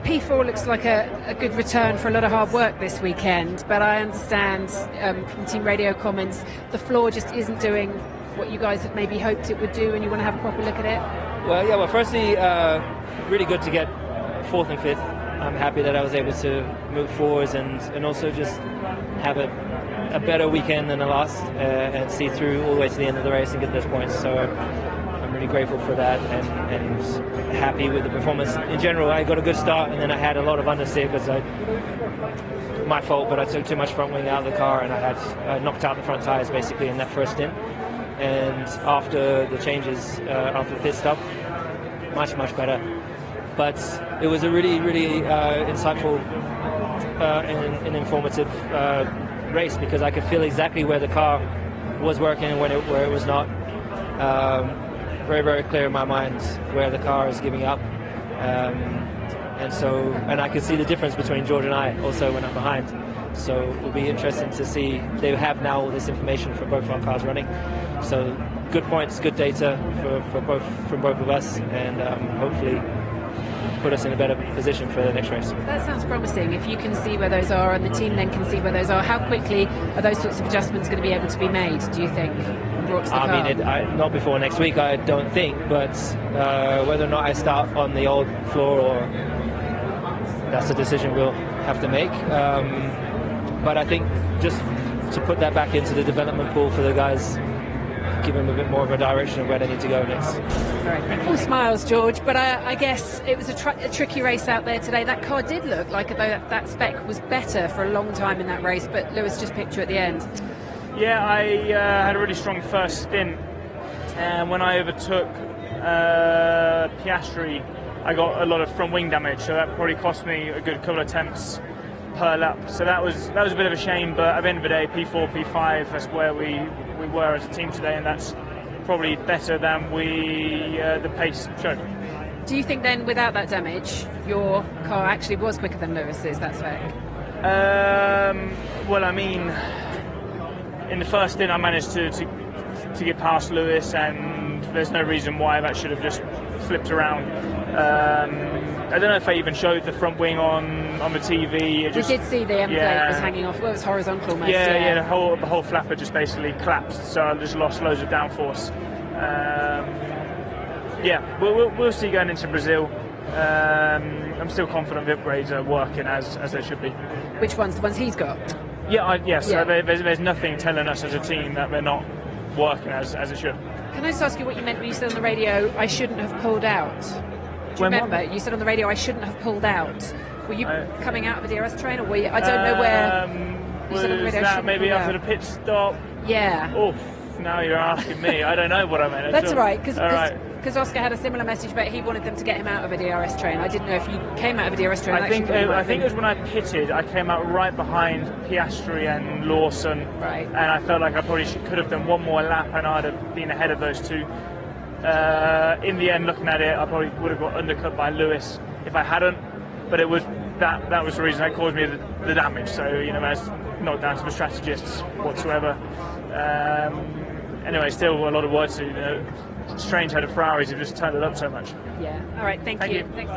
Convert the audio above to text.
P4 looks like a good return for a lot of hard work this weekend, but I understand from team radio comments the floor just isn't doing what you guys had maybe hoped it would do, and you want to have a proper look at it. Well, firstly, really good to get fourth and fifth. I'm happy that I was able to move forwards and also just have a better weekend than the last and see through all the way to the end of the race and get those points. So I'm really grateful for that and happy with the performance. In general, I got a good start and then I had a lot of understeer because my fault, but I took too much front wing out of the car and I had knocked out the front tyres basically in that first stint. And after the changes, after the pit stop, much better. But it was a really insightful and informative race because I could feel exactly where the car was working and where it was not. Very clear in my mind where the car is giving up. And I could see the difference between George and I also when I'm behind. So it will be interesting to see. They have now all this information for both our cars running. So good points, good data from both of us, and hopefully put us in a better position for the next race. That sounds promising. If you can see where those are and the team then can see where those are, how quickly are those sorts of adjustments going to be able to be made, do you think, brought to the car? I mean, not before next week, I don't think, but whether or not I start on the old floor, or that's a decision we'll have to make. But I think just to put that back into the development pool for the guys, give them a bit more of a direction of where they need to go next. All right, all smiles, George, but I guess it was a tricky race out there today. That car did look like though that spec was better for a long time in that race, but Lewis just picked you at the end. Yeah, I had a really strong first stint, and when I overtook Piastri, I got a lot of front wing damage, so that probably cost me a good couple of attempts per lap. So that was a bit of a shame, but at the end of the day, P4, P5, that's where we were as a team today, and that's probably better than the pace showed. Do you think then, without that damage, your car actually was quicker than Lewis's, that spec? Well, I mean, in the first stint I managed to get past Lewis, and there's no reason why that should have just flipped around. I don't know if they even showed the front wing on the TV. We did see the end plate was hanging off. Well, it was horizontal most. Yeah, the whole flapper just basically collapsed, so I just lost loads of downforce. We'll see going into Brazil. I'm still confident the upgrades are working as they should be. Which ones? The ones he's got? So there's nothing telling us as a team that they're not working as it should. Can I just ask you what you meant when you said on the radio, I shouldn't have pulled out? Do you remember? You said on the radio, I shouldn't have pulled out. Were you coming out of a DRS train, or were you? I don't know where. You said on the radio, that maybe after the pit stop? Yeah. Oh, now you're asking me. I don't know what I meant. That's all right, because Oscar had a similar message, but he wanted them to get him out of a DRS train. I didn't know if you came out of a DRS train. I think it was when I pitted. I came out right behind Piastri and Lawson, right, and I felt like I probably could have done one more lap, and I'd have been ahead of those two. In the end, looking at it, I probably would have got undercut by Lewis if I hadn't. But it was that was the reason that caused me the damage. So that's not down to the strategists whatsoever. Anyway, still a lot of work to do. Strange how the Ferraris have just turned it up so much. Yeah. All right. Thank you. Thanks.